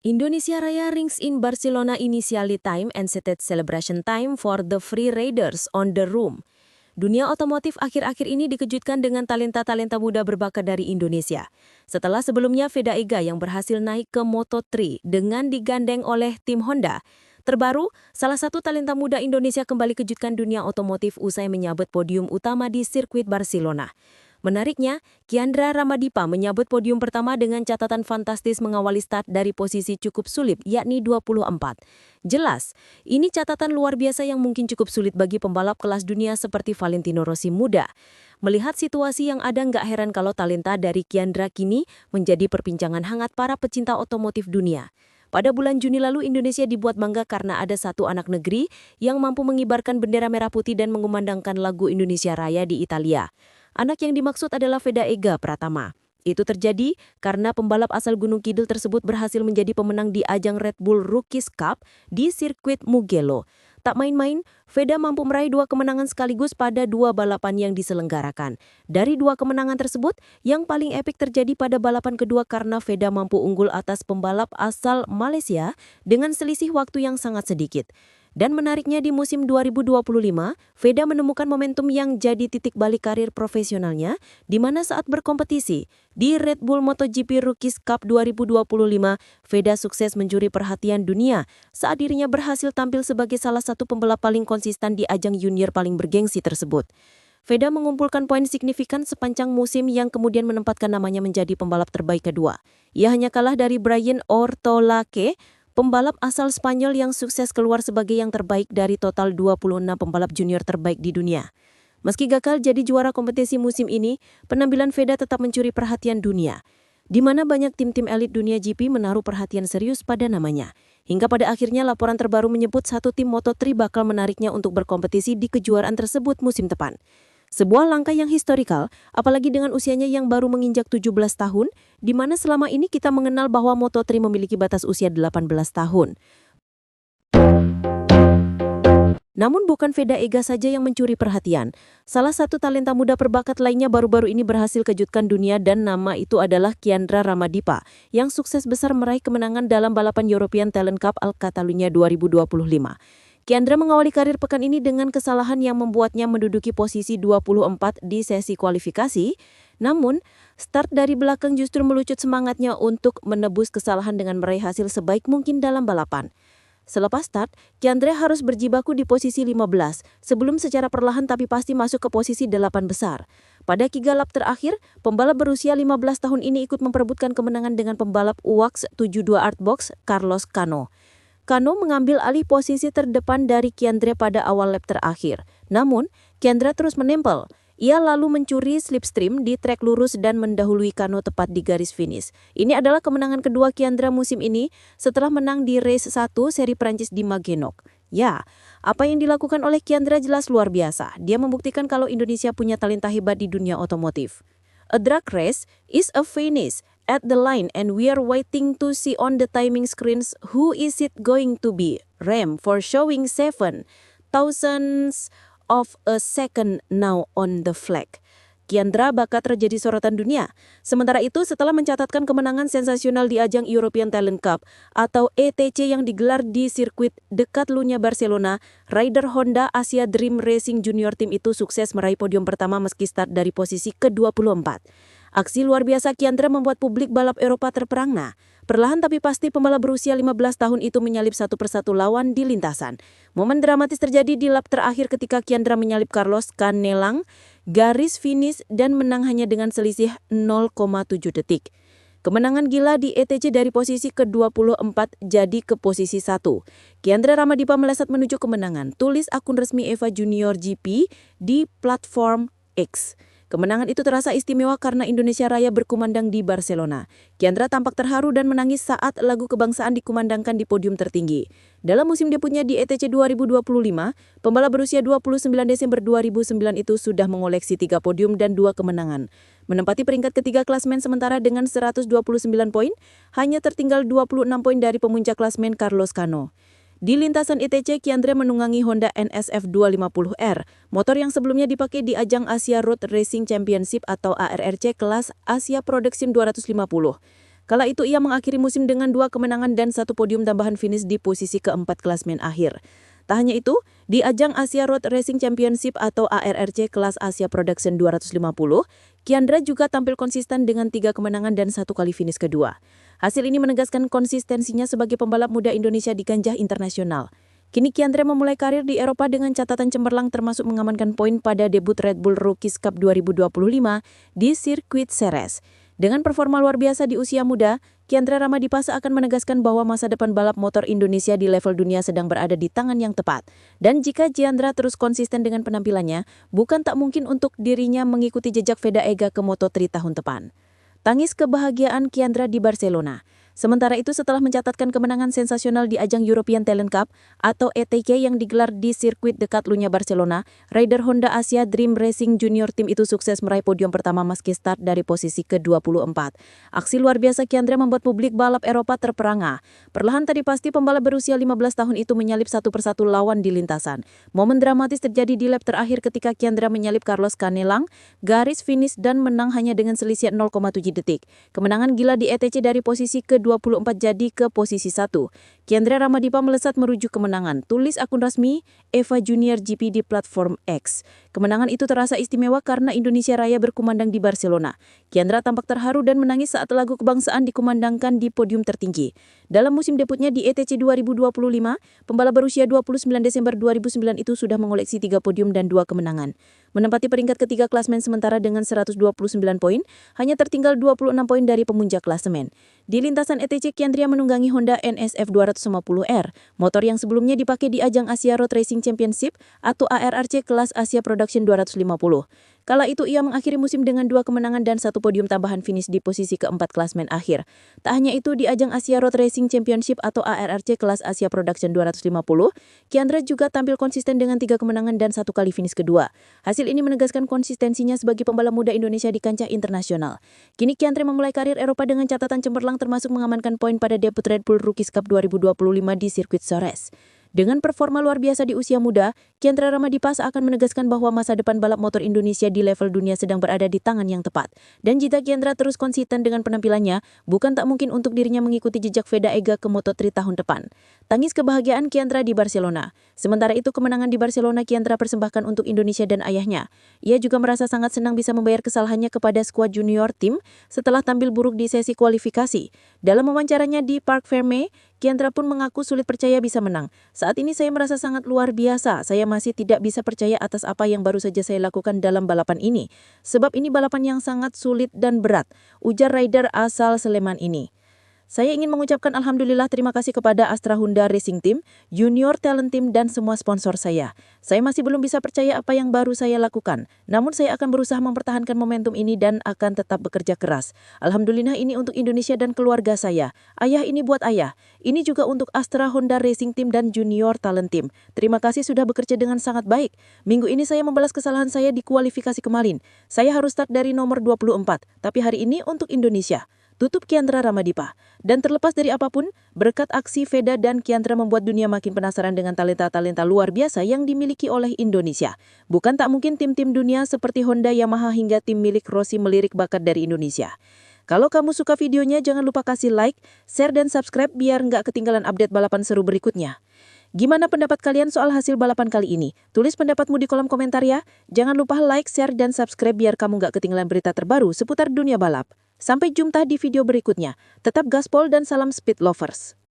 Indonesia Raya rings in Barcelona initially time and set celebration time for the free riders on the room. Dunia otomotif akhir-akhir ini dikejutkan dengan talenta-talenta muda berbakat dari Indonesia. Setelah sebelumnya Veda Ega yang berhasil naik ke Moto3 dengan digandeng oleh tim Honda. Terbaru, salah satu talenta muda Indonesia kembali kejutkan dunia otomotif usai menyabet podium utama di sirkuit Barcelona. Menariknya, Kiandra Ramadipa menyabet podium pertama dengan catatan fantastis mengawali start dari posisi cukup sulit, yakni 24. Jelas, ini catatan luar biasa yang mungkin cukup sulit bagi pembalap kelas dunia seperti Valentino Rossi muda. Melihat situasi yang ada, nggak heran kalau talenta dari Kiandra kini menjadi perbincangan hangat para pecinta otomotif dunia. Pada bulan Juni lalu, Indonesia dibuat bangga karena ada satu anak negeri yang mampu mengibarkan bendera merah putih dan mengumandangkan lagu Indonesia Raya di Italia. Anak yang dimaksud adalah Veda Ega Pratama. Itu terjadi karena pembalap asal Gunung Kidul tersebut berhasil menjadi pemenang di ajang Red Bull Rookies Cup di sirkuit Mugello. Tak main-main, Veda mampu meraih 2 kemenangan sekaligus pada 2 balapan yang diselenggarakan. Dari 2 kemenangan tersebut, yang paling epik terjadi pada balapan kedua karena Veda mampu unggul atas pembalap asal Malaysia dengan selisih waktu yang sangat sedikit. Dan menariknya di musim 2025, Veda menemukan momentum yang jadi titik balik karir profesionalnya, di mana saat berkompetisi di Red Bull MotoGP Rookies Cup 2025, Veda sukses mencuri perhatian dunia saat dirinya berhasil tampil sebagai salah satu pembalap paling konsisten di ajang junior paling bergengsi tersebut. Veda mengumpulkan poin signifikan sepanjang musim yang kemudian menempatkan namanya menjadi pembalap terbaik kedua. Ia hanya kalah dari Brian Ortolake, pembalap asal Spanyol yang sukses keluar sebagai yang terbaik dari total 26 pembalap junior terbaik di dunia. Meski gagal jadi juara kompetisi musim ini, penampilan Veda tetap mencuri perhatian dunia, di mana banyak tim-tim elit dunia GP menaruh perhatian serius pada namanya. Hingga pada akhirnya laporan terbaru menyebut satu tim Moto3 bakal menariknya untuk berkompetisi di kejuaraan tersebut musim depan. Sebuah langkah yang historikal, apalagi dengan usianya yang baru menginjak 17 tahun, di mana selama ini kita mengenal bahwa Moto3 memiliki batas usia 18 tahun. Namun bukan Veda Ega saja yang mencuri perhatian. Salah satu talenta muda berbakat lainnya baru-baru ini berhasil kejutkan dunia dan nama itu adalah Kiandra Ramadipa, yang sukses besar meraih kemenangan dalam balapan European Talent Cup Al Catalunya 2025. Kiandra mengawali karir pekan ini dengan kesalahan yang membuatnya menduduki posisi 24 di sesi kualifikasi. Namun, start dari belakang justru melucut semangatnya untuk menebus kesalahan dengan meraih hasil sebaik mungkin dalam balapan. Selepas start, Kiandra harus berjibaku di posisi 15 sebelum secara perlahan tapi pasti masuk ke posisi 8 besar. Pada 3 lap terakhir, pembalap berusia 15 tahun ini ikut memperebutkan kemenangan dengan pembalap UAX 72 Artbox Carlos Cano. Cano mengambil alih posisi terdepan dari Kiandra pada awal lap terakhir. Namun, Kiandra terus menempel. Ia lalu mencuri slipstream di trek lurus dan mendahului Cano tepat di garis finish. Ini adalah kemenangan kedua Kiandra musim ini setelah menang di race 1 seri Prancis di Magenok. Ya, apa yang dilakukan oleh Kiandra jelas luar biasa. Dia membuktikan kalau Indonesia punya talenta hebat di dunia otomotif. A drag race is a finish at the line and we are waiting to see on the timing screens who is it going to be. Ram for showing 7 thousandths of a second now on the flag. Kiandra bakal terjadi sorotan dunia. Sementara itu, setelah mencatatkan kemenangan sensasional di ajang European Talent Cup atau ETC yang digelar di sirkuit dekat Lunya Barcelona, rider Honda Asia Dream Racing Junior Team itu sukses meraih podium pertama meski start dari posisi ke-24. Aksi luar biasa Kiandra membuat publik balap Eropa terperangna. Perlahan tapi pasti pembalap berusia 15 tahun itu menyalip satu persatu lawan di lintasan. Momen dramatis terjadi di lap terakhir ketika Kiandra menyalip Carlos Canelang garis finish dan menang hanya dengan selisih 0,7 detik. Kemenangan gila di ETC dari posisi ke-24 jadi ke posisi 1. Kiandra Ramadipa melesat menuju kemenangan, tulis akun resmi Eva Junior GP di platform X. Kemenangan itu terasa istimewa karena Indonesia Raya berkumandang di Barcelona. Kiandra tampak terharu dan menangis saat lagu kebangsaan dikumandangkan di podium tertinggi. Dalam musim debutnya di ETC 2025, pembalap berusia 29 Desember 2009 itu sudah mengoleksi 3 podium dan 2 kemenangan. Menempati peringkat ketiga klasmen sementara dengan 129 poin, hanya tertinggal 26 poin dari pemuncak klasmen Carlos Cano. Di lintasan ETC, Kiandra menunggangi Honda NSF 250R, motor yang sebelumnya dipakai di ajang Asia Road Racing Championship atau ARRC kelas Asia Production 250. Kala itu ia mengakhiri musim dengan 2 kemenangan dan 1 podium tambahan finish di posisi keempat klasemen akhir. Tak hanya itu, di ajang Asia Road Racing Championship atau ARRC kelas Asia Production 250, Kiandra juga tampil konsisten dengan 3 kemenangan dan 1 kali finish kedua. Hasil ini menegaskan konsistensinya sebagai pembalap muda Indonesia di kancah internasional. Kini Kiandra memulai karir di Eropa dengan catatan cemerlang termasuk mengamankan poin pada debut Red Bull Rookies Cup 2025 di sirkuit Jerez. Dengan performa luar biasa di usia muda, Kiandra Ramadipa seakan menegaskan bahwa masa depan balap motor Indonesia di level dunia sedang berada di tangan yang tepat. Dan jika Kiandra terus konsisten dengan penampilannya, bukan tak mungkin untuk dirinya mengikuti jejak Veda Ega ke Moto3 tahun depan. Tangis kebahagiaan Kiandra di Barcelona. Sementara itu setelah mencatatkan kemenangan sensasional di ajang European Talent Cup atau ETC yang digelar di sirkuit dekat Lunya Barcelona, rider Honda Asia Dream Racing Junior Team itu sukses meraih podium pertama meski start dari posisi ke-24. Aksi luar biasa Kiandra membuat publik balap Eropa terperangah. Perlahan tadi pasti pembalap berusia 15 tahun itu menyalip satu persatu lawan di lintasan. Momen dramatis terjadi di lap terakhir ketika Kiandra menyalip Carlos Canelang, garis finish dan menang hanya dengan selisih 0,7 detik. Kemenangan gila di ETC dari posisi ke-24 jadi ke posisi 1. Kiandra Ramadipa melesat merujuk kemenangan, tulis akun resmi Eva Junior GP di platform X. Kemenangan itu terasa istimewa karena Indonesia Raya berkumandang di Barcelona. Kiandra tampak terharu dan menangis saat lagu kebangsaan dikumandangkan di podium tertinggi. Dalam musim debutnya di ETC 2025, pembalap berusia 29 Desember 2009 itu sudah mengoleksi 3 podium dan 2 kemenangan. Menempati peringkat ketiga klasemen sementara dengan 129 poin, hanya tertinggal 26 poin dari pemuncak klasemen. Di lintasan ETC, Kiandra menunggangi Honda NSF 250R, motor yang sebelumnya dipakai di ajang Asia Road Racing Championship atau ARRC kelas Asia Production 250. Kala itu ia mengakhiri musim dengan 2 kemenangan dan 1 podium tambahan finish di posisi keempat klasemen akhir. Tak hanya itu, di ajang Asia Road Racing Championship atau ARRC kelas Asia Production 250, Kiandra juga tampil konsisten dengan 3 kemenangan dan 1 kali finish kedua. Hasil ini menegaskan konsistensinya sebagai pembalap muda Indonesia di kancah internasional. Kini Kiandra memulai karir Eropa dengan catatan cemerlang termasuk mengamankan poin pada debut Red Bull Rookies Cup 2025 di sirkuit Jerez. Dengan performa luar biasa di usia muda, Kiandra Ramadipa akan menegaskan bahwa masa depan balap motor Indonesia di level dunia sedang berada di tangan yang tepat. Dan jika Kiandra terus konsisten dengan penampilannya, bukan tak mungkin untuk dirinya mengikuti jejak Veda Ega ke Moto3 tahun depan. Tangis kebahagiaan Kiandra di Barcelona. Sementara itu kemenangan di Barcelona Kiandra persembahkan untuk Indonesia dan ayahnya. Ia juga merasa sangat senang bisa membayar kesalahannya kepada skuad junior tim setelah tampil buruk di sesi kualifikasi. Dalam wawancaranya di Parc Fermé, Kiandra pun mengaku sulit percaya bisa menang. Saat ini saya merasa sangat luar biasa. Saya masih tidak bisa percaya atas apa yang baru saja saya lakukan dalam balapan ini. Sebab ini balapan yang sangat sulit dan berat, ujar rider asal Sleman ini. Saya ingin mengucapkan alhamdulillah terima kasih kepada Astra Honda Racing Team, Junior Talent Team dan semua sponsor saya. Saya masih belum bisa percaya apa yang baru saya lakukan. Namun saya akan berusaha mempertahankan momentum ini dan akan tetap bekerja keras. Alhamdulillah ini untuk Indonesia dan keluarga saya. Ayah ini buat ayah. Ini juga untuk Astra Honda Racing Team dan Junior Talent Team. Terima kasih sudah bekerja dengan sangat baik. Minggu ini saya membalas kesalahan saya di kualifikasi kemarin. Saya harus start dari nomor 24, tapi hari ini untuk Indonesia. Tutup Kiandra Ramadipa. Dan terlepas dari apapun, berkat aksi Veda dan Kiandra membuat dunia makin penasaran dengan talenta-talenta luar biasa yang dimiliki oleh Indonesia. Bukan tak mungkin tim-tim dunia seperti Honda, Yamaha hingga tim milik Rossi melirik bakat dari Indonesia. Kalau kamu suka videonya, jangan lupa kasih like, share, dan subscribe biar nggak ketinggalan update balapan seru berikutnya. Gimana pendapat kalian soal hasil balapan kali ini? Tulis pendapatmu di kolom komentar ya. Jangan lupa like, share, dan subscribe biar kamu nggak ketinggalan berita terbaru seputar dunia balap. Sampai jumpa di video berikutnya. Tetap gaspol dan salam speed lovers.